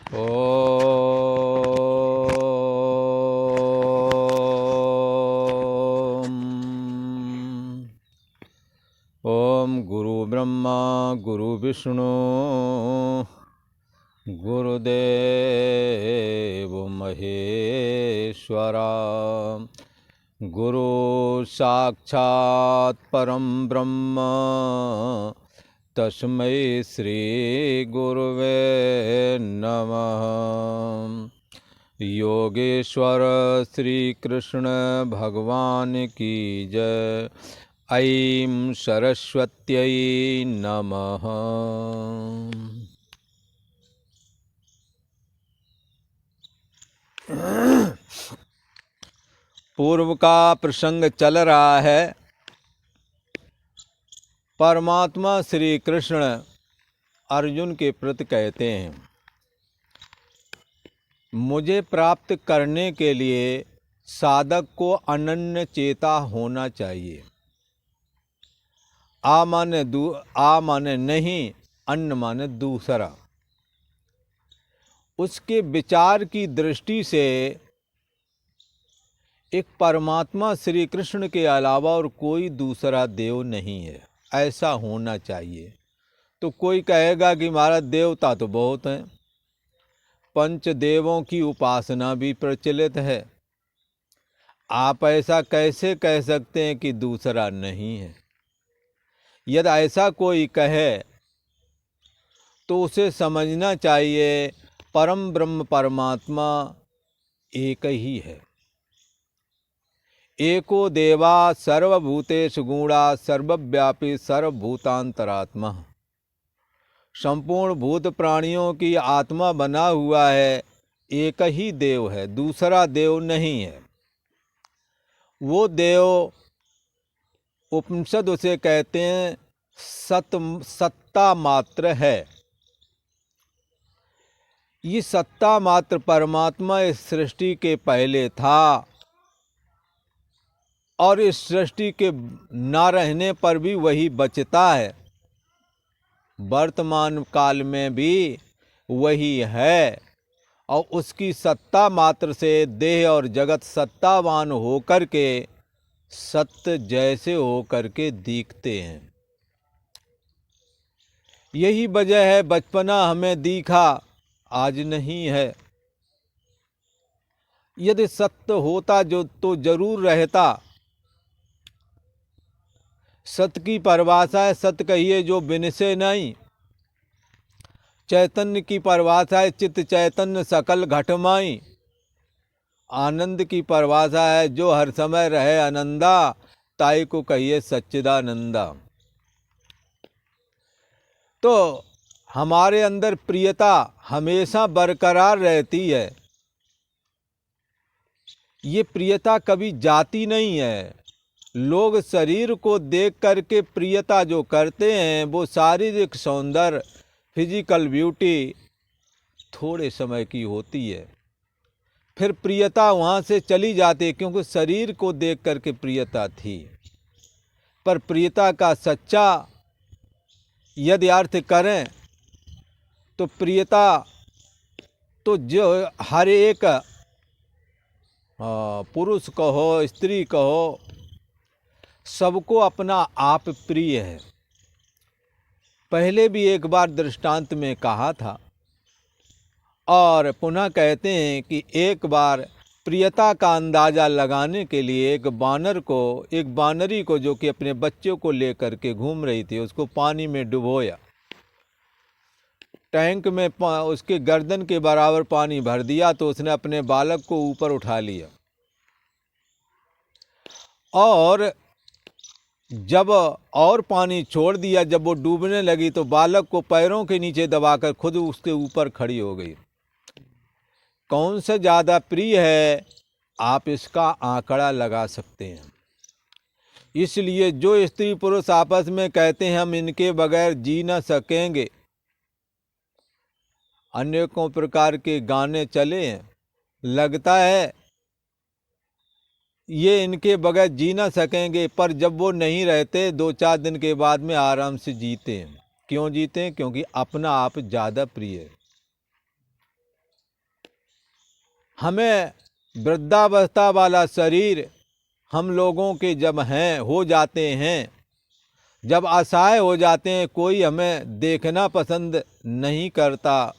ओम गुरु ब्रह्मा गुरु विष्णु गुरुदेव महेश्वरा गुरु साक्षात् परम ब्रह्म तस्मै श्री गुरुवे नमः। योगेश्वर श्री कृष्ण भगवान की जय। ऐं सरस्वत्यै नमः। पूर्व का प्रसंग चल रहा है। परमात्मा श्री कृष्ण अर्जुन के प्रति कहते हैं, मुझे प्राप्त करने के लिए साधक को अनन्य चेता होना चाहिए। आ माने नहीं, अन्न माने दूसरा। उसके विचार की दृष्टि से एक परमात्मा श्री कृष्ण के अलावा और कोई दूसरा देव नहीं है, ऐसा होना चाहिए। तो कोई कहेगा कि महाराज देवता तो बहुत हैं, पंच देवों की उपासना भी प्रचलित है, आप ऐसा कैसे कह सकते हैं कि दूसरा नहीं है? यदि ऐसा कोई कहे तो उसे समझना चाहिए परम ब्रह्म परमात्मा एक ही है। एको देवा सर्वभूतेषु गूढ़ा सर्वव्यापी सर्वभूतांतरात्मा। संपूर्ण भूत प्राणियों की आत्मा बना हुआ है, एक ही देव है, दूसरा देव नहीं है। वो देव उपनिषद उसे कहते हैं सत्ता मात्र है। ये सत्ता मात्र परमात्मा इस सृष्टि के पहले था और इस सृष्टि के ना रहने पर भी वही बचता है। वर्तमान काल में भी वही है और उसकी सत्ता मात्र से देह और जगत सत्तावान होकर के सत्य जैसे होकर के दिखते हैं। यही वजह है बचपना हमें दिखा, आज नहीं है। यदि सत्य होता जो तो जरूर रहता। सत्य की परिभाषा है सत्य कहिए जो विनसे नहीं। चैतन्य की परिभाषा है चित्त चैतन्य सकल घटमाई। आनंद की परिभाषा है जो हर समय रहे आनंदा, ताई को कहिए सच्चिदानंदा। तो हमारे अंदर प्रियता हमेशा बरकरार रहती है। ये प्रियता कभी जाती नहीं है। लोग शरीर को देख करके प्रियता जो करते हैं वो शारीरिक सौंदर्य, फिजिकल ब्यूटी थोड़े समय की होती है, फिर प्रियता वहाँ से चली जाती है, क्योंकि शरीर को देख करके प्रियता थी। पर प्रियता का सच्चा यदि अर्थ करें तो प्रियता तो जो हर एक पुरुष कहो स्त्री कहो सबको अपना आप प्रिय है। पहले भी एक बार दृष्टांत में कहा था और पुनः कहते हैं कि एक बार प्रियता का अंदाज़ा लगाने के लिए एक बानरी को जो कि अपने बच्चों को लेकर के घूम रही थी, उसको पानी में डुबोया। टैंक में उसके गर्दन के बराबर पानी भर दिया तो उसने अपने बालक को ऊपर उठा लिया और जब और पानी छोड़ दिया, जब वो डूबने लगी तो बालक को पैरों के नीचे दबाकर खुद उसके ऊपर खड़ी हो गई। कौन सा ज़्यादा प्रिय है आप इसका आंकड़ा लगा सकते हैं। इसलिए जो स्त्री पुरुष आपस में कहते हैं हम इनके बगैर जी न सकेंगे, अनेकों प्रकार के गाने चले हैं, लगता है ये इनके बगैर जी ना सकेंगे, पर जब वो नहीं रहते 2-4 दिन के बाद में आराम से जीते हैं। क्यों जीते हैं? क्योंकि अपना आप ज़्यादा प्रिय है। हमें वृद्धावस्था वाला शरीर हम लोगों के जब हो जाते हैं, जब असहाय हो जाते हैं, कोई हमें देखना पसंद नहीं करता,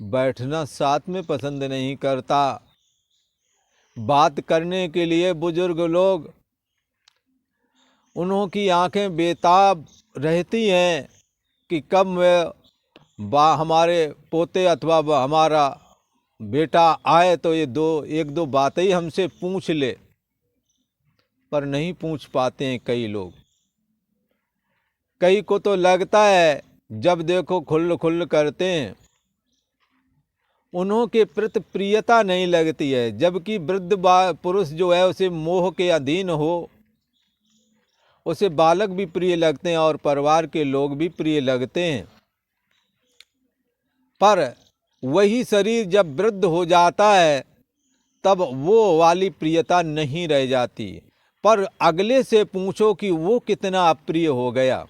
बैठना साथ में पसंद नहीं करता, बात करने के लिए बुजुर्ग लोग, उन्हों की आंखें बेताब रहती हैं कि कब हमारे पोते अथवा हमारा बेटा आए तो ये एक दो बातें ही हमसे पूछ ले, पर नहीं पूछ पाते हैं कई लोग। कई को तो लगता है जब देखो खुल्ल खुल्ल करते हैं, उन्हों के प्रति प्रियता नहीं लगती है, जबकि वृद्ध पुरुष जो है उसे मोह के अधीन हो, उसे बालक भी प्रिय लगते हैं और परिवार के लोग भी प्रिय लगते हैं। पर वही शरीर जब वृद्ध हो जाता है तब वो वाली प्रियता नहीं रह जाती, पर अगले से पूछो कि वो कितना अप्रिय हो गया।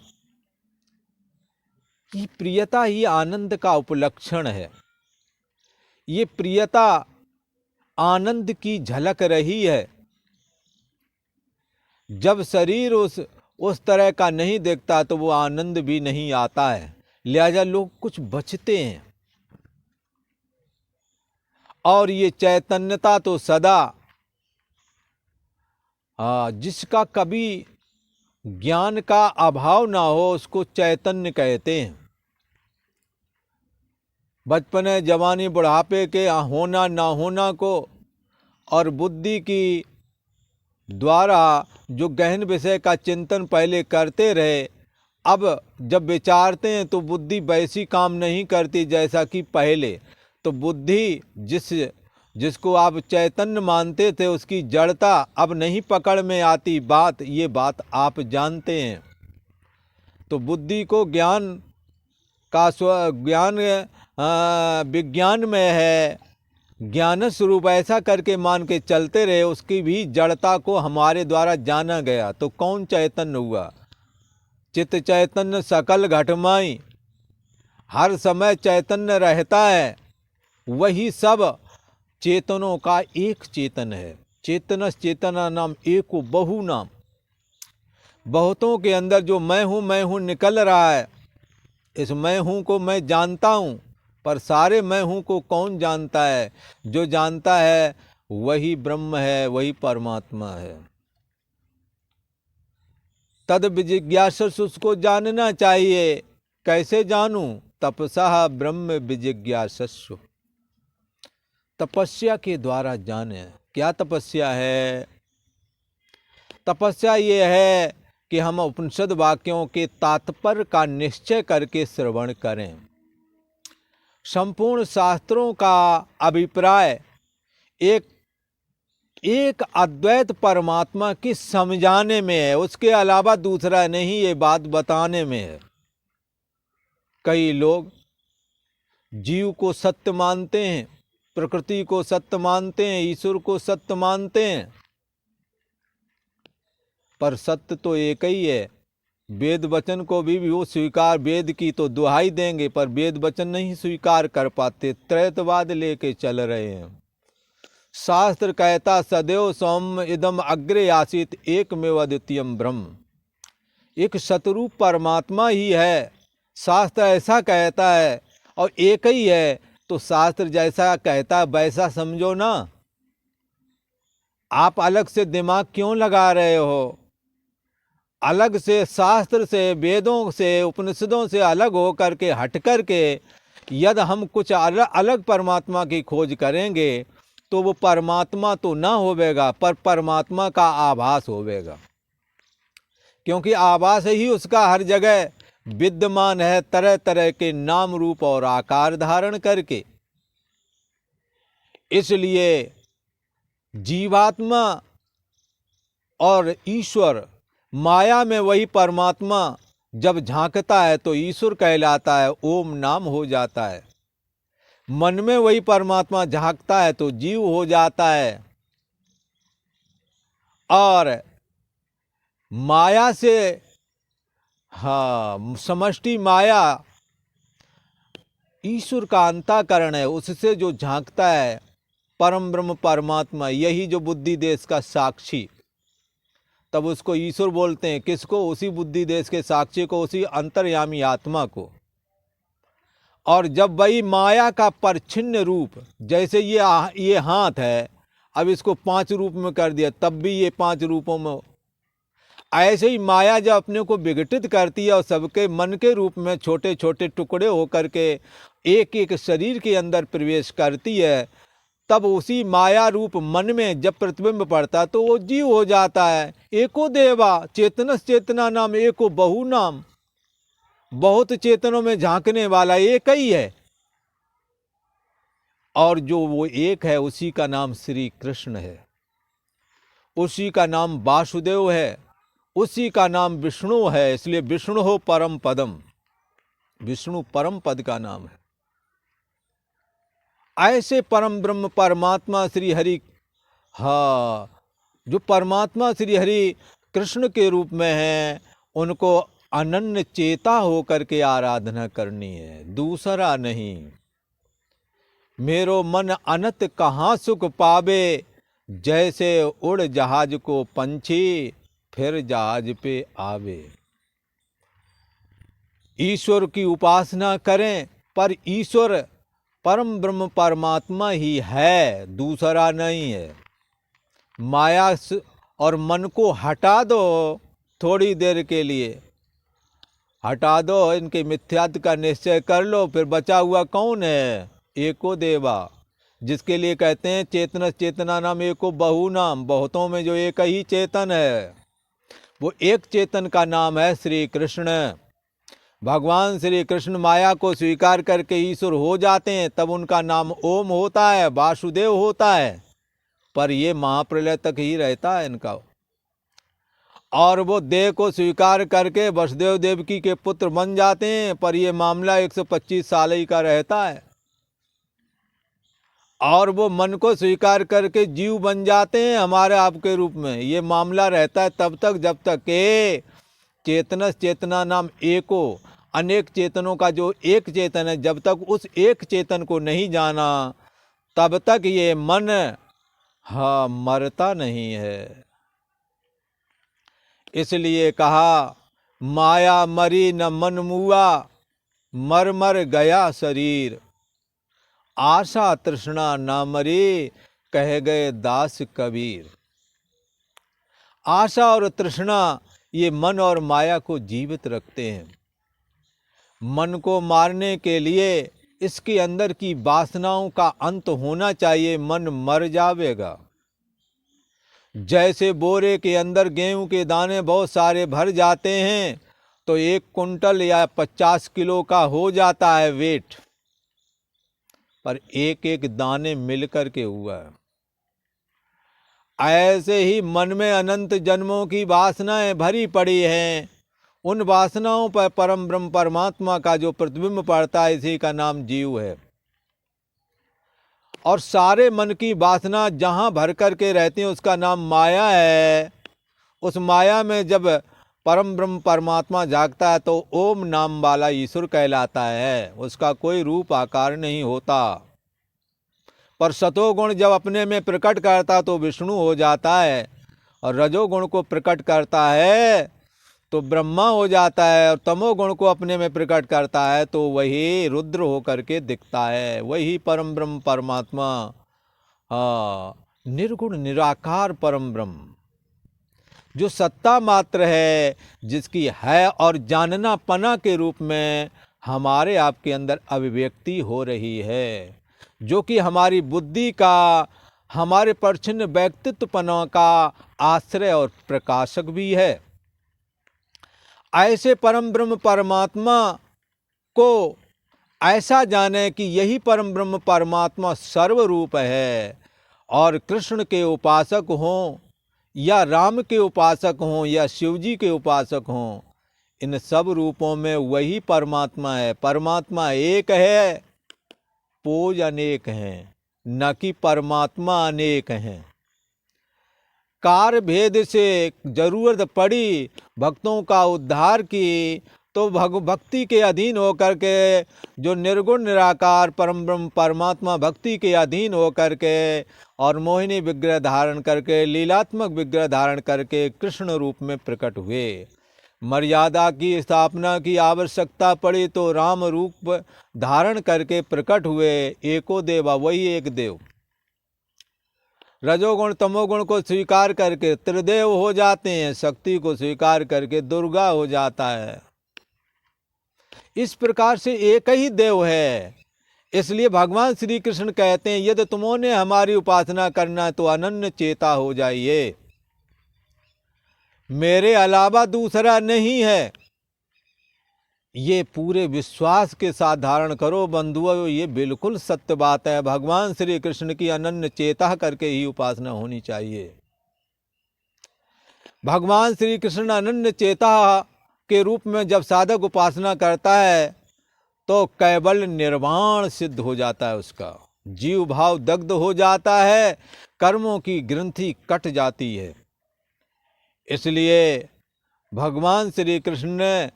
ये प्रियता ही आनंद का उपलक्षण है। ये प्रियता आनंद की झलक रही है। जब शरीर उस तरह का नहीं दिखता तो वो आनंद भी नहीं आता है, लिहाजा लोग कुछ बचते हैं। और ये चैतन्यता तो सदा, जिसका कभी ज्ञान का अभाव ना हो उसको चैतन्य कहते हैं। बचपन जवानी बुढ़ापे के होना ना होना को और बुद्धि की द्वारा जो गहन विषय का चिंतन पहले करते रहे, अब जब विचारते हैं तो बुद्धि वैसी काम नहीं करती जैसा कि पहले। तो बुद्धि जिसको आप चैतन्य मानते थे उसकी जड़ता अब नहीं पकड़ में आती। ये बात आप जानते हैं। तो बुद्धि को ज्ञान का ज्ञान विज्ञान में है, ज्ञान स्वरूप ऐसा करके मान के चलते रहे, उसकी भी जड़ता को हमारे द्वारा जाना गया। तो कौन चैतन्य हुआ? चित्त चैतन्य सकल घटमाई, हर समय चैतन्य रहता है। वही सब चेतनों का एक चेतन है। चेतनस चेतना नाम एको बहु नाम। बहुतों के अंदर जो मैं हूँ निकल रहा है, इस मैं हूँ को मैं जानता हूँ, पर सारे मैं हूँ को कौन जानता है? जो जानता है वही ब्रह्म है, वही परमात्मा है। तद विजिज्ञासु, उसको जानना चाहिए। कैसे जानूं? तपसा ब्रह्म विजिज्ञासु, तपस्या के द्वारा जाने। क्या तपस्या है? तपस्या ये है कि हम उपनिषद वाक्यों के तात्पर्य का निश्चय करके श्रवण करें। संपूर्ण शास्त्रों का अभिप्राय एक अद्वैत परमात्मा की समझाने में है, उसके अलावा दूसरा नहीं, ये बात बताने में है। कई लोग जीव को सत्य मानते हैं, प्रकृति को सत्य मानते हैं, ईश्वर को सत्य मानते हैं, पर सत्य तो एक ही है। वेद वचन को भी वो स्वीकार, वेद की तो दुहाई देंगे पर वेद वचन नहीं स्वीकार कर पाते, त्रैतवाद लेके चल रहे हैं। शास्त्र कहता सदैव सौम्य इदम अग्रे आसीत एकमेव अद्वितीयम ब्रह्म, एक शतरूप परमात्मा ही है, शास्त्र ऐसा कहता है और एक ही है। तो शास्त्र जैसा कहता है वैसा समझो ना। आप अलग से दिमाग क्यों लगा रहे हो? अलग से शास्त्र से, वेदों से, उपनिषदों से अलग हो करके, हट करके यदि हम कुछ अलग परमात्मा की खोज करेंगे तो वो परमात्मा तो ना होवेगा, पर परमात्मा का आभास होवेगा। क्योंकि आभास ही उसका हर जगह विद्यमान है, तरह तरह के नाम रूप और आकार धारण करके। इसलिए जीवात्मा और ईश्वर, माया में वही परमात्मा जब झांकता है तो ईश्वर कहलाता है, ओम नाम हो जाता है। मन में वही परमात्मा झांकता है तो जीव हो जाता है। और माया से, समष्टि माया ईश्वर का अंतःकरण है, उससे जो झांकता है परम ब्रह्म परमात्मा, यही जो बुद्धि देश का साक्षी, तब उसको ईश्वर बोलते हैं। किसको? उसी बुद्धि देश के साक्षी को, उसी अंतर्यामी आत्मा को। और जब वही माया का परिच्छिन्न रूप, जैसे ये हाथ है, अब इसको 5 रूप में कर दिया, तब भी ये 5 रूपों में, ऐसे ही माया जब अपने को विघटित करती है और सबके मन के रूप में छोटे छोटे टुकड़े होकर के एक एक शरीर के अंदर प्रवेश करती है, तब उसी माया रूप मन में जब प्रतिबिंब पड़ता तो वो जीव हो जाता है। एको देवा चेतनस चेतना नाम एको बहु नाम, बहुत चेतनों में झांकने वाला एक ही है, और जो वो एक है उसी का नाम श्री कृष्ण है, उसी का नाम वासुदेव है, उसी का नाम विष्णु है। इसलिए विष्णु हो परम पदम, विष्णु परम पद का नाम है। ऐसे परम ब्रह्म परमात्मा श्री हरि, जो परमात्मा श्री हरि कृष्ण के रूप में हैं, उनको अनन्य चेता होकर के आराधना करनी है, दूसरा नहीं। मेरो मन अनत कहाँ सुख पावे, जैसे उड़ जहाज को पंछी फिर जहाज पे आवे। ईश्वर की उपासना करें, पर ईश्वर परम ब्रह्म परमात्मा ही है, दूसरा नहीं है। माया और मन को हटा दो, थोड़ी देर के लिए हटा दो, इनके मिथ्यात्व का निश्चय कर लो, फिर बचा हुआ कौन है? एको देवा, जिसके लिए कहते हैं चेतन चेतना नाम एको बहु नाम, बहुतों में जो एक ही चेतन है, वो एक चेतन का नाम है श्री कृष्ण। भगवान श्री कृष्ण माया को स्वीकार करके ईश्वर हो जाते हैं, तब उनका नाम ओम होता है, वासुदेव होता है, पर ये महाप्रलय तक ही रहता है इनका। और वो देह को स्वीकार करके वसुदेव देवकी के पुत्र बन जाते हैं, पर ये मामला 125 साल ही का रहता है। और वो मन को स्वीकार करके जीव बन जाते हैं हमारे आपके रूप में, ये मामला रहता है तब तक जब तक के चेतनस चेतना नाम एको, अनेक चेतनों का जो एक चेतन है, जब तक उस एक चेतन को नहीं जाना, तब तक ये मन मरता नहीं है। इसलिए कहा माया मरी न मन मुआ, मर मर गया शरीर, आशा तृष्णा ना मरी, कह गए दास कबीर। आशा और तृष्णा ये मन और माया को जीवित रखते हैं। मन को मारने के लिए इसके अंदर की वासनाओं का अंत होना चाहिए, मन मर जाएगा। जैसे बोरे के अंदर गेहूं के दाने बहुत सारे भर जाते हैं तो 1 कुंटल या 50 किलो का हो जाता है वेट, पर एक एक दाने मिलकर के हुआ है। ऐसे ही मन में अनंत जन्मों की वासनाएं भरी पड़ी हैं, उन वासनाओं पर परम ब्रह्म परमात्मा का जो प्रतिबिंब पड़ता है, इसी का नाम जीव है। और सारे मन की वासना जहाँ भर कर के रहती है उसका नाम माया है। उस माया में जब परम ब्रह्म परमात्मा जागता है तो ओम नाम वाला ईश्वर कहलाता है, उसका कोई रूप आकार नहीं होता। पर सतोगुण जब अपने में प्रकट करता तो विष्णु हो जाता है, और रजोगुण को प्रकट करता है तो ब्रह्मा हो जाता है, और तमोगुण को अपने में प्रकट करता है तो वही रुद्र होकर के दिखता है। वही परम ब्रह्म परमात्मा, निर्गुण निराकार परम ब्रह्म, जो सत्ता मात्र है, जिसकी है और जानना पना के रूप में हमारे आपके अंदर अभिव्यक्ति हो रही है, जो कि हमारी बुद्धि का, हमारे परिच्छिन्न व्यक्तित्वपना का आश्रय और प्रकाशक भी है। ऐसे परम ब्रह्म परमात्मा को ऐसा जाने कि यही परम ब्रह्म परमात्मा सर्वरूप है, और कृष्ण के उपासक हों या राम के उपासक हों या शिव जी के उपासक हों, इन सब रूपों में वही परमात्मा है। परमात्मा एक है, पोज अनेक हैं, न कि परमात्मा अनेक हैं। कार भेद से जरूरत पड़ी भक्तों का उद्धार की, तो भक्ति के अधीन होकर के, जो निर्गुण निराकार परम ब्रह्म परमात्मा भक्ति के अधीन होकर के और मोहिनी विग्रह धारण करके, लीलात्मक विग्रह धारण करके कृष्ण रूप में प्रकट हुए। मर्यादा की स्थापना की आवश्यकता पड़ी तो राम रूप धारण करके प्रकट हुए। एको देवा, वही एक देव। रजोगुण तमोगुण को स्वीकार करके त्रिदेव हो जाते हैं, शक्ति को स्वीकार करके दुर्गा हो जाता है। इस प्रकार से एक ही देव है। इसलिए भगवान श्री कृष्ण कहते हैं, यदि तुमने हमारी उपासना करना तो अनन्य चेता हो जाइए, मेरे अलावा दूसरा नहीं है। ये पूरे विश्वास के साथ धारण करो बंधुओं, ये बिल्कुल सत्य बात है। भगवान श्री कृष्ण की अनन्य चेता करके ही उपासना होनी चाहिए। भगवान श्री कृष्ण अनन्य चेता के रूप में जब साधक उपासना करता है तो कैवल्य निर्वाण सिद्ध हो जाता है, उसका जीव भाव दग्ध हो जाता है, कर्मों की ग्रंथि कट जाती है। इसलिए भगवान श्री कृष्ण ने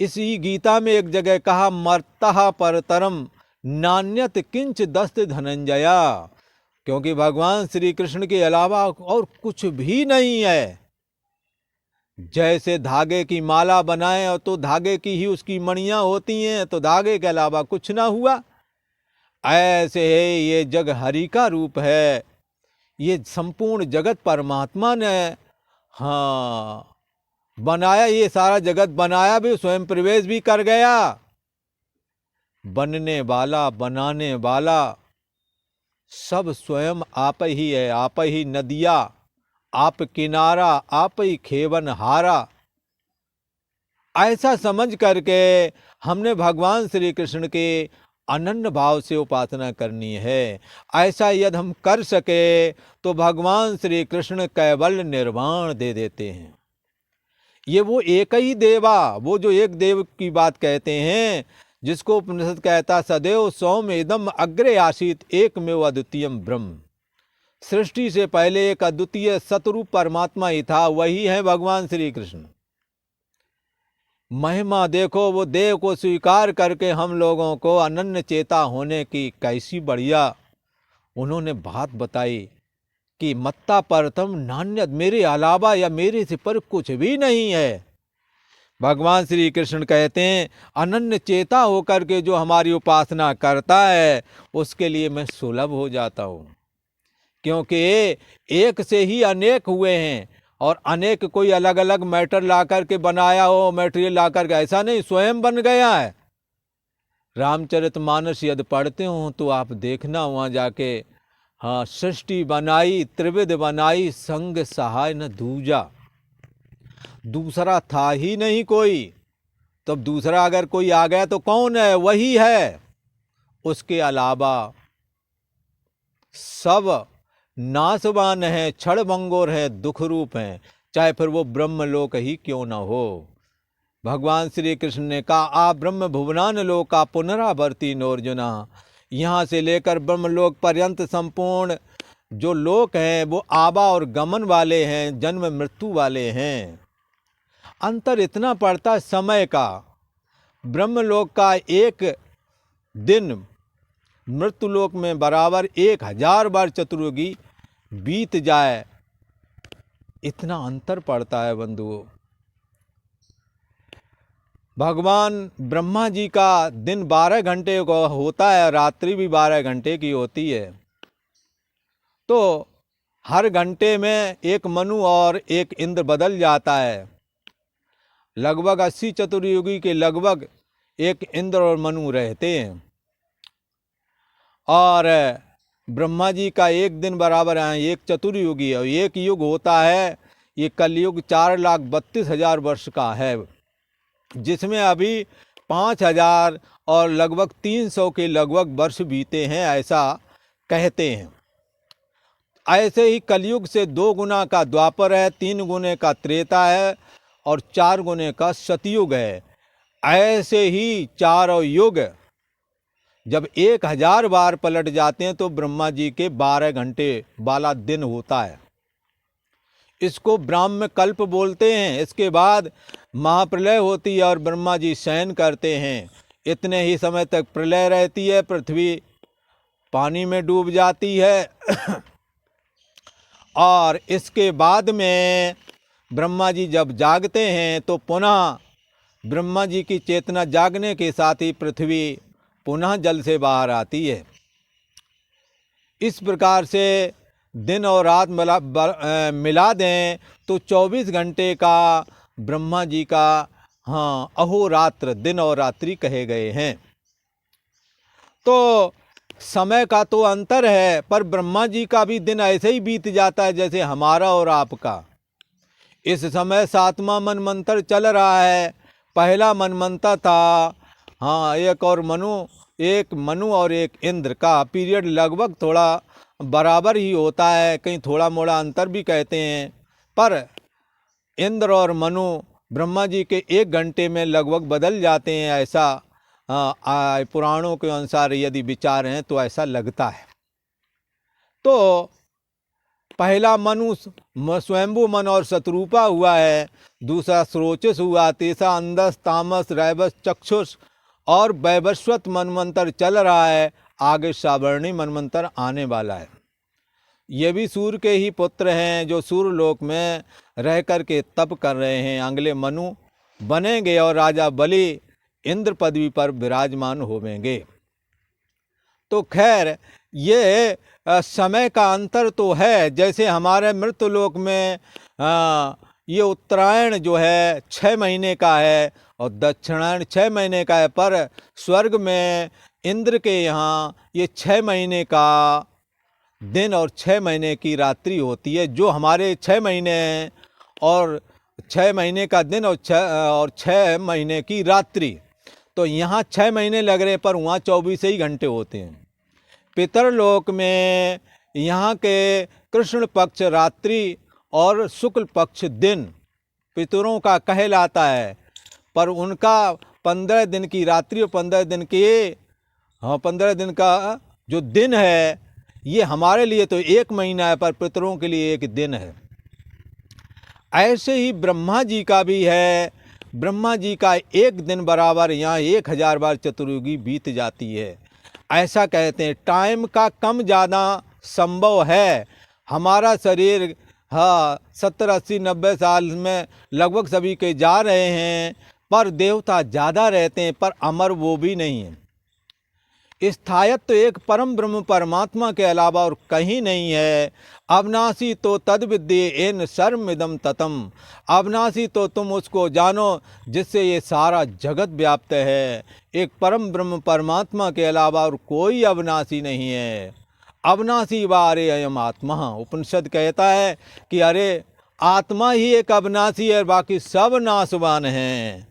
इसी गीता में एक जगह कहा, मर्तः परतरम नान्यत किंच दस्त धनंजया, क्योंकि भगवान श्री कृष्ण के अलावा और कुछ भी नहीं है। जैसे धागे की माला बनाए और तो धागे की ही उसकी मणियां होती हैं, तो धागे के अलावा कुछ ना हुआ। ऐसे है ये जग हरि का रूप है, ये संपूर्ण जगत परमात्मा ने बनाया। ये सारा जगत बनाया भी, स्वयं प्रवेश भी कर गया। बनने वाला बनाने वाला सब स्वयं आप ही है। आप ही नदिया, आप किनारा, आप ही खेवन हारा। ऐसा समझ करके हमने भगवान श्री कृष्ण के अनन्य भाव से उपासना करनी है। ऐसा यदि हम कर सके तो भगवान श्री कृष्ण कैवल्य निर्वाण दे देते हैं। ये वो एक ही देवा, वो जो एक देव की बात कहते हैं, जिसको उपनिषद कहता सदैव सौम्य इदम अग्रे आसीत एकमेव अद्वितीयम ब्रह्म। सृष्टि से पहले एक अद्वितीय सतरूप परमात्मा ही था, वही है भगवान श्री कृष्ण। महिमा देखो, वो देव को स्वीकार करके हम लोगों को अनन्य चेता होने की कैसी बढ़िया उन्होंने बात बताई कि मत्ता परतम नान्यत, मेरे अलावा या मेरे से पर कुछ भी नहीं है। भगवान श्री कृष्ण कहते हैं, अनन्य चेता होकर के जो हमारी उपासना करता है उसके लिए मैं सुलभ हो जाता हूँ, क्योंकि एक से ही अनेक हुए हैं और अनेक कोई अलग अलग मैटर ला करके बनाया हो, मटेरियल ला करके, ऐसा नहीं, स्वयं बन गया है। रामचरितमानस यदि पढ़ते हो तो आप देखना वहाँ जाके, सृष्टि बनाई त्रिविध बनाई, संग सहाय न दूजा। दूसरा था ही नहीं कोई, तब दूसरा अगर कोई आ गया तो कौन है? वही है। उसके अलावा सब नासवान है, क्षणभंगुर है, दुख रूप है, चाहे फिर वो ब्रह्मलोक ही क्यों न हो। भगवान श्री कृष्ण ने कहा, आप ब्रह्म भुवनान लोका पुनरावर्ती नोर्जुना। यहाँ से लेकर ब्रह्मलोक पर्यंत संपूर्ण जो लोक हैं वो आवा और गमन वाले हैं, जन्म मृत्यु वाले हैं। अंतर इतना पड़ता समय का। ब्रह्मलोक का एक दिन मृत्युलोक में बराबर 1000 बार चतुर्युगी बीत जाए, इतना अंतर पड़ता है बंधुओं। भगवान ब्रह्मा जी का दिन 12 घंटे का होता है, रात्रि भी 12 घंटे की होती है। तो हर घंटे में एक मनु और एक इंद्र बदल जाता है। लगभग 80 चतुर्युगी के लगभग एक इंद्र और मनु रहते हैं। और ब्रह्मा जी का एक दिन बराबर है एक चतुर्युगी है। एक युग होता है, ये कलयुग 4,32,000 वर्ष का है, जिसमें अभी 5,000 और लगभग 300 के लगभग वर्ष बीते हैं, ऐसा कहते हैं। ऐसे ही कलयुग से 2 गुना का द्वापर है, 3 गुने का त्रेता है और 4 गुने का सतयुग है। ऐसे ही 4 युग जब 1000 बार पलट जाते हैं तो ब्रह्मा जी के 12 घंटे वाला दिन होता है। इसको ब्राह्म कल्प बोलते हैं। इसके बाद महाप्रलय होती है और ब्रह्मा जी शयन करते हैं। इतने ही समय तक प्रलय रहती है, पृथ्वी पानी में डूब जाती है और इसके बाद में ब्रह्मा जी जब जागते हैं तो पुनः ब्रह्मा जी की चेतना जागने के साथ ही पृथ्वी पुनः जल से बाहर आती है। इस प्रकार से दिन और रात मिला दें तो 24 घंटे का ब्रह्मा जी का अहोरात्र दिन और रात्रि कहे गए हैं। तो समय का तो अंतर है, पर ब्रह्मा जी का भी दिन ऐसे ही बीत जाता है जैसे हमारा और आपका। इस समय 7वां मनमंत्र चल रहा है। पहला मनमंत्र था एक मनु और एक इंद्र का पीरियड लगभग थोड़ा बराबर ही होता है, कहीं थोड़ा मोड़ा अंतर भी कहते हैं, पर इंद्र और मनु ब्रह्मा जी के 1 घंटे में लगभग बदल जाते हैं। ऐसा पुराणों के अनुसार यदि विचार हैं तो ऐसा लगता है। तो पहला मनु स्वयंभू मन और शत्रुपा हुआ है, दूसरा स्रोचस हुआ, तीसरा अंदस तामस रैवस चक्षुष और वैवस्वत मनमंत्र चल रहा है। आगे सावर्णी मनमंत्र आने वाला है। ये भी सूर्य के ही पुत्र हैं जो सूर्यलोक में रह कर के तप कर रहे हैं। अगले मनु बनेंगे और राजा बलि इंद्र पदवी पर विराजमान होवेंगे। तो खैर ये समय का अंतर तो है। जैसे हमारे मृत्युलोक में ये उत्तरायण जो है 6 महीने का है और दक्षिणायन 6 महीने का है, पर स्वर्ग में इंद्र के यहाँ ये 6 महीने का दिन और 6 महीने की रात्रि होती है। जो हमारे 6 महीने हैं और 6 महीने का दिन और 6 महीने की रात्रि, तो यहाँ 6 महीने लग रहे पर वहाँ 24 ही घंटे होते हैं। पितरलोक में यहाँ के कृष्ण पक्ष रात्रि और शुक्ल पक्ष दिन पितरों का कहलाता है, पर उनका 15 दिन की रात्रि और 15 दिन का जो दिन है ये हमारे लिए तो 1 महीना है, पर पितरों के लिए 1 दिन है। ऐसे ही ब्रह्मा जी का भी है। ब्रह्मा जी का 1 दिन बराबर यहाँ 1000 बार चतुर्युगी बीत जाती है। ऐसा कहते हैं। टाइम का कम ज़्यादा संभव है। हमारा शरीर 70 80 90 साल में लगभग सभी के जा रहे हैं, पर देवता ज़्यादा रहते हैं, पर अमर वो भी नहीं है। स्थायित्व तो एक परम ब्रह्म परमात्मा के अलावा और कहीं नहीं है। अविनाशी तो तद विद्ये एन सर्वमिदं ततम। अविनाशी तो तुम उसको जानो जिससे ये सारा जगत व्याप्त है। एक परम ब्रह्म परमात्मा के अलावा और कोई अविनाशी नहीं है। अविनाशी वा अरे अयम आत्मा। उपनिषद कहता है कि अरे आत्मा ही एक अविनाशी है, बाकी सब नाशवान हैं।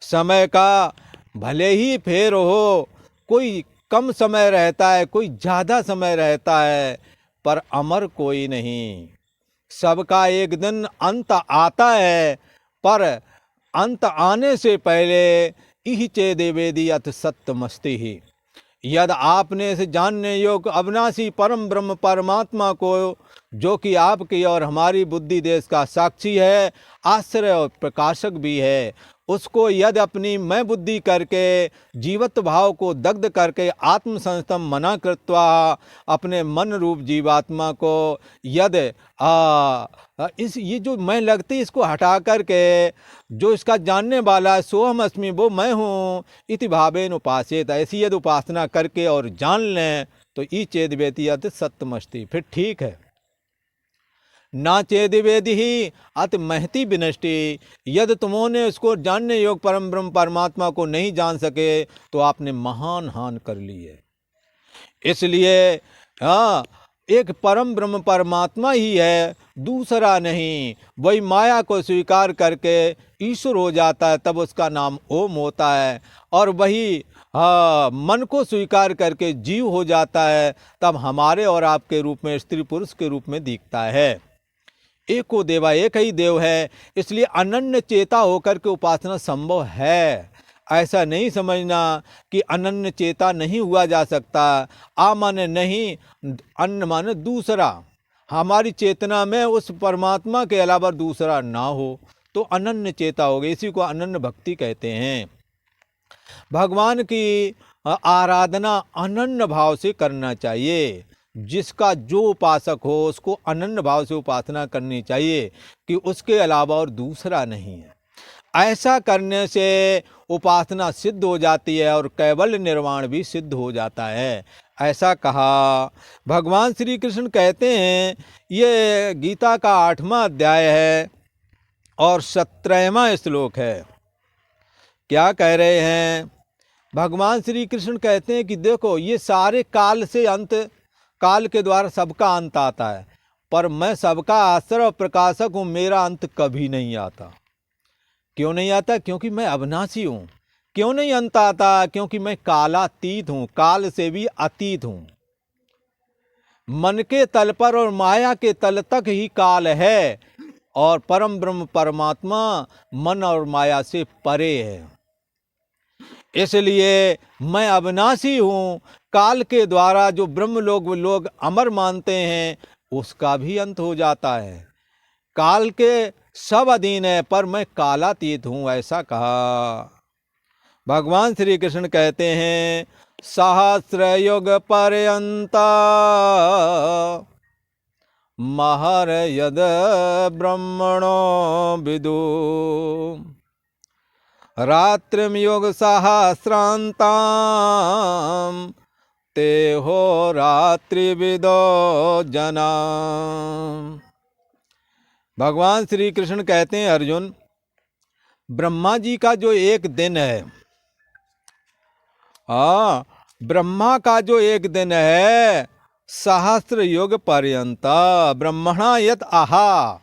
समय का भले ही फेर हो, कोई कम समय रहता है, कोई ज़्यादा समय रहता है, पर अमर कोई नहीं। सबका एक दिन अंत आता है, पर अंत आने से पहले इह चेदेवेदी अथ सत्यमस्ति ही। यद आपने इस जानने योग्य अविनाशी परम ब्रह्म परमात्मा को, जो कि आपकी और हमारी बुद्धि देश का साक्षी है, आश्रय और प्रकाशक भी है, उसको यदि अपनी मैं बुद्धि करके जीवत्व भाव को दग्ध करके आत्म संस्तम मना कृत्वा अपने मन रूप जीवात्मा को यदि ये जो मैं लगती इसको हटा करके जो इसका जानने वाला है सोहम अस्मि वो मैं हूँ इति भावेन उपासेत, ऐसी यदि उपासना करके और जान लें तो ई चेद वेति अत सत्यमस्ति, फिर ठीक है। ना चेद वेदि ही अत महती विनष्टि। यदि तुमने उसको जानने योग परम ब्रह्म परमात्मा को नहीं जान सके तो आपने महान हानि कर ली है। इसलिए एक परम ब्रह्म परमात्मा ही है, दूसरा नहीं। वही माया को स्वीकार करके ईश्वर हो जाता है, तब उसका नाम ओम होता है। और वही मन को स्वीकार करके जीव हो जाता है, तब हमारे और आपके रूप में स्त्री पुरुष के रूप में दिखता है। एको देवा, एक ही देव है, इसलिए अनन्य चेता होकर के उपासना संभव है। ऐसा नहीं समझना कि अनन्य चेता नहीं हुआ जा सकता। आ माने नहीं, अन्न माने दूसरा। हमारी चेतना में उस परमात्मा के अलावा दूसरा ना हो तो अनन्य चेता हो गई। इसी को अनन्य भक्ति कहते हैं। भगवान की आराधना अनन्य भाव से करना चाहिए। जिसका जो उपासक हो उसको अनन्य भाव से उपासना करनी चाहिए कि उसके अलावा और दूसरा नहीं है। ऐसा करने से उपासना सिद्ध हो जाती है और कैवल्य निर्वाण भी सिद्ध हो जाता है, ऐसा कहा। भगवान श्री कृष्ण कहते हैं, ये गीता का 8वां अध्याय है और 17वां श्लोक है। क्या कह रहे हैं? भगवान श्री कृष्ण कहते हैं कि देखो, ये सारे काल से अंत, काल के द्वारा सबका अंत आता है, पर मैं सबका आश्रय और प्रकाशक हूँ, मेरा अंत कभी नहीं आता। क्यों नहीं आता? क्योंकि मैं अविनाशी हूँ। क्यों नहीं अंत आता? क्योंकि मैं कालातीत हूँ, काल से भी अतीत हूँ। मन के तल पर और माया के तल तक ही काल है और परम ब्रह्म परमात्मा मन और माया से परे है। इसलिए मैं अविनाशी हूँ। काल के द्वारा जो ब्रह्म लोग अमर मानते हैं उसका भी अंत हो जाता है। काल के सब अधीन है पर मैं कालातीत हूँ, ऐसा कहा। भगवान श्री कृष्ण कहते हैं, सहस्र युग पर्यंता महर यद ब्रह्मणो विदु रात्रिम युग सहस्रांताम ते हो रात्रि विदो जना। भगवान श्री कृष्ण कहते हैं, अर्जुन, ब्रह्मा जी का जो एक दिन है, ब्रह्मा का जो एक दिन है, सहस्र युग पर्यंत ब्रह्मणा यत आहा,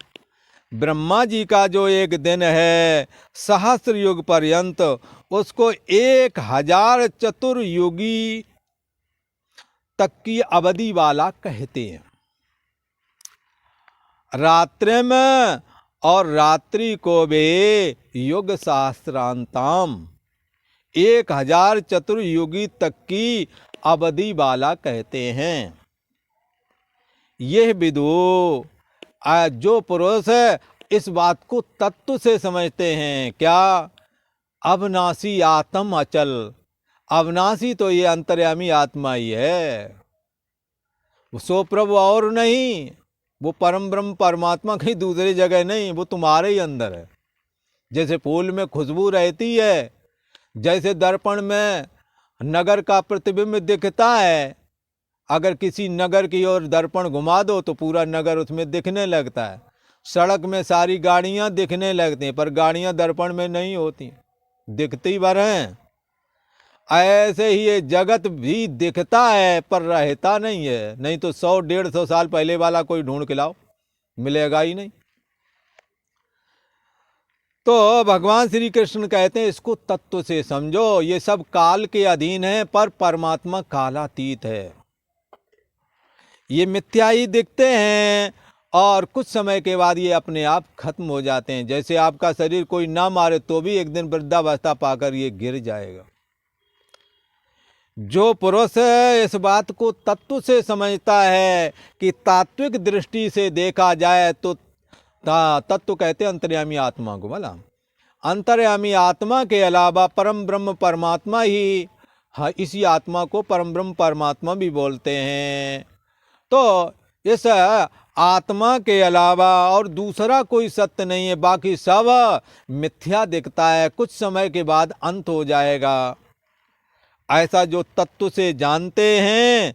ब्रह्मा जी का जो एक दिन है सहस्र युग पर्यंत, उसको 1000 चतुर्युगी तक की अवधि वाला कहते हैं। रात्रि में और रात्रि को भी युग सहस्रांताम 1000 चतुर्युगी तक की अवधि वाला कहते हैं। यह विदु, जो पुरुष इस बात को तत्व से समझते हैं, क्या? अविनाशी आत्म अचल। अविनाशी तो ये अंतर्यामी आत्मा ही है, सो प्रभु और नहीं। वो परम ब्रह्म परमात्मा कहीं दूसरी जगह नहीं, वो तुम्हारे ही अंदर है। जैसे फूल में खुशबू रहती है, जैसे दर्पण में नगर का प्रतिबिंब दिखता है, अगर किसी नगर की ओर दर्पण घुमा दो तो पूरा नगर उसमें दिखने लगता है। सड़क में सारी गाड़ियां दिखने लगती हैं, पर गाड़ियां दर्पण में नहीं होती, दिखती भर हैं। ऐसे ही ये जगत भी दिखता है पर रहता नहीं है। नहीं तो 100-150 साल पहले वाला कोई ढूंढ के लाओ, मिलेगा ही नहीं। तो भगवान श्री कृष्ण कहते हैं, इसको तत्व से समझो। ये सब काल के अधीन है पर परमात्मा कालातीत है। ये मिथ्या ही दिखते हैं और कुछ समय के बाद ये अपने आप खत्म हो जाते हैं। जैसे आपका शरीर कोई ना मारे तो भी एक दिन वृद्धावस्था पाकर ये गिर जाएगा। जो पुरुष इस बात को तत्व से समझता है कि तात्विक दृष्टि से देखा जाए तो तत्व कहते हैं अंतर्यामी आत्मा को। बोला, अंतर्यामी आत्मा के अलावा परम ब्रह्म परमात्मा ही, इसी आत्मा को परम ब्रह्म परमात्मा भी बोलते हैं। तो इस आत्मा के अलावा और दूसरा कोई सत्य नहीं है, बाकी सब मिथ्या दिखता है। कुछ समय के बाद अंत हो जाएगा। ऐसा जो तत्व से जानते हैं,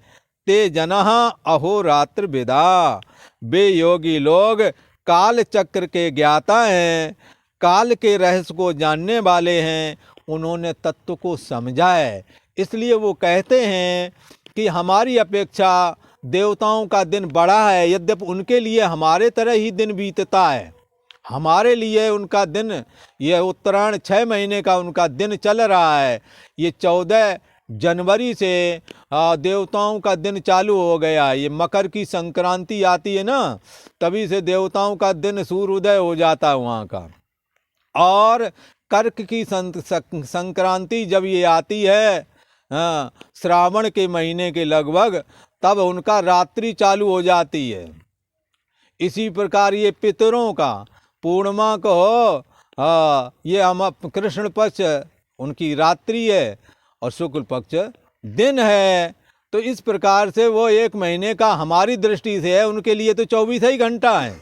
ते जनः अहोरात्र विदा, वे योगी लोग काल चक्र के ज्ञाता हैं, काल के रहस्य को जानने वाले हैं। उन्होंने तत्व को समझा है, इसलिए वो कहते हैं कि हमारी अपेक्षा देवताओं का दिन बड़ा है। यद्यपि उनके लिए हमारे तरह ही दिन बीतता है, हमारे लिए उनका दिन, ये उत्तरायण 6 महीने का उनका दिन चल रहा है। ये 14 जनवरी से देवताओं का दिन चालू हो गया। ये मकर की संक्रांति आती है ना, तभी से देवताओं का दिन सूर्योदय हो जाता है वहाँ का। और कर्क की संक्रांति जब ये आती है श्रावण के महीने के लगभग, तब उनका रात्रि चालू हो जाती है। इसी प्रकार ये पितरों का पूर्णिमा को ये हम कृष्ण पक्ष उनकी रात्रि है और शुक्ल पक्ष दिन है। तो इस प्रकार से वो 1 महीने का हमारी दृष्टि से है, उनके लिए तो 24 ही घंटा है।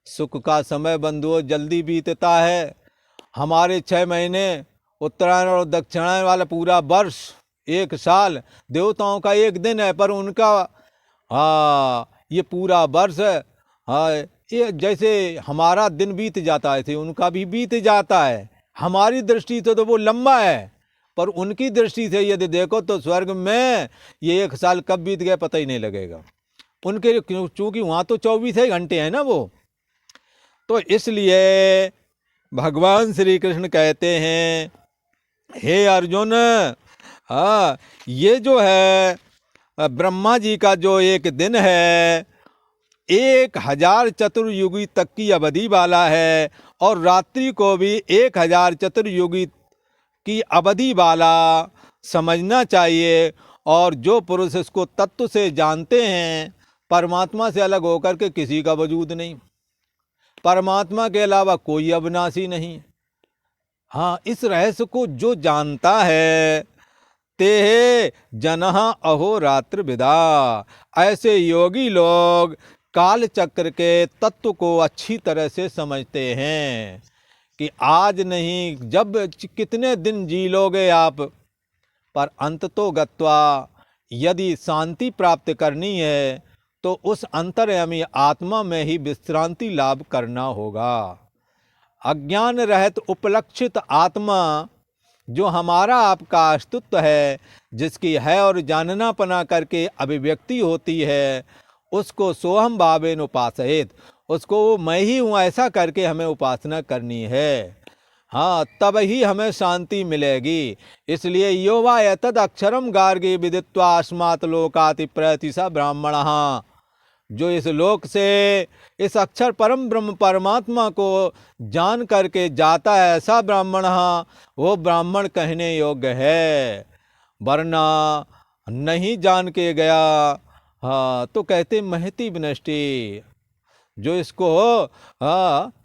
सुख का समय बंधुओं जल्दी बीतता है। हमारे 6 महीने उत्तरायण और दक्षिणायन वाला पूरा वर्ष 1 साल देवताओं का 1 दिन है, पर उनका ये पूरा वर्ष ये जैसे हमारा दिन बीत जाता है ऐसे उनका भी बीत जाता है। हमारी दृष्टि से तो वो लंबा है, पर उनकी दृष्टि से यदि देखो तो स्वर्ग में ये 1 साल कब बीत गया पता ही नहीं लगेगा उनके, चूंकि वहाँ तो 24 ही घंटे हैं ना वो। तो इसलिए भगवान श्री कृष्ण कहते हैं, हे अर्जुन, ये जो है ब्रह्मा जी का जो 1 दिन है 1000 चतुर्युगी तक की अवधि वाला है, और रात्रि को भी 1000 चतुर्युगी की अवधि वाला समझना चाहिए। और जो पुरुष इसको तत्व से जानते हैं, परमात्मा से अलग होकर के किसी का वजूद नहीं, परमात्मा के अलावा कोई अविनाशी नहीं। हाँ, इस रहस्य को जो जानता है ते जनः अहोरात्र विदा। ऐसे योगी लोग काल चक्र के तत्व को अच्छी तरह से समझते हैं कि आज नहीं, जब कितने दिन जी लोगे आप, पर अंत तो गत्वा यदि शांति प्राप्त करनी है तो उस अंतर्यामी आत्मा में ही विश्रांति लाभ करना होगा। अज्ञान रहित उपलक्षित आत्मा जो हमारा आपका अस्तित्व है, जिसकी है और जाननापना करके अभिव्यक्ति होती है, उसको सोहम भावेन उपासयेत, उसको मैं ही हूँ ऐसा करके हमें उपासना करनी है। हाँ, तब ही हमें शांति मिलेगी। इसलिए यो वा एतद् अक्षरम गार्गे विदित्वा अस्मात् लोकाति प्रयति स ब्राह्मणः, जो इस लोक से इस अक्षर परम ब्रह्म परमात्मा को जान करके जाता है, ऐसा ब्राह्मण वो ब्राह्मण कहने योग्य है। वरना नहीं जान के गया तो कहते महती विनष्टि। जो इसको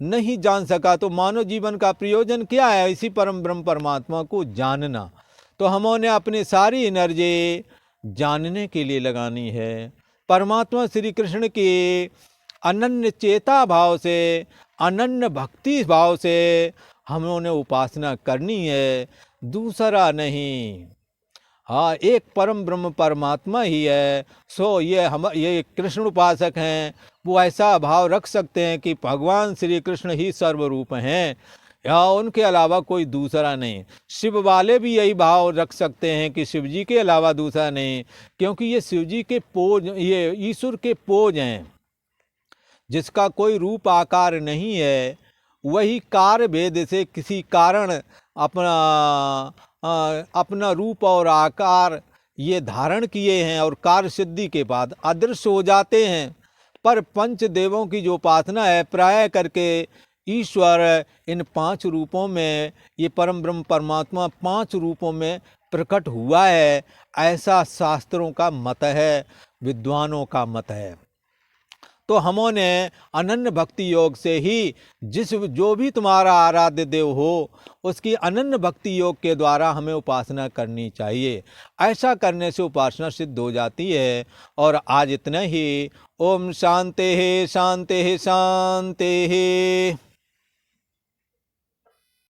नहीं जान सका तो मानव जीवन का प्रयोजन क्या है? इसी परम ब्रह्म परमात्मा को जानना। तो हमने अपनी सारी एनर्जी जानने के लिए लगानी है। परमात्मा श्री कृष्ण के अनन्य चेता भाव से, अनन्य भक्ति भाव से हमने उपासना करनी है, दूसरा नहीं। हाँ, एक परम ब्रह्म परमात्मा ही है। सो ये कृष्ण उपासक हैं, वो ऐसा भाव रख सकते हैं कि भगवान श्री कृष्ण ही सर्वरूप हैं, या उनके अलावा कोई दूसरा नहीं। शिव वाले भी यही भाव रख सकते हैं कि शिव जी के अलावा दूसरा नहीं, क्योंकि ये शिव जी के पोज, ये ईश्वर के पोज हैं, जिसका कोई रूप आकार नहीं है। वही कार्य भेद से किसी कारण अपना रूप और आकार ये धारण किए हैं, और कार्य सिद्धि के बाद अदृश्य हो जाते हैं। पर पंच देवों की जो उपासना है, प्राय करके ईश्वर इन 5 रूपों में, ये परम ब्रह्म परमात्मा 5 रूपों में प्रकट हुआ है, ऐसा शास्त्रों का मत है, विद्वानों का मत है। तो हमने अनन्य भक्ति योग से ही जो भी तुम्हारा आराध्य देव हो, उसकी अनन्य भक्ति योग के द्वारा हमें उपासना करनी चाहिए। ऐसा करने से उपासना सिद्ध हो जाती है। और आज इतना ही। ओम शांति शांति शांति।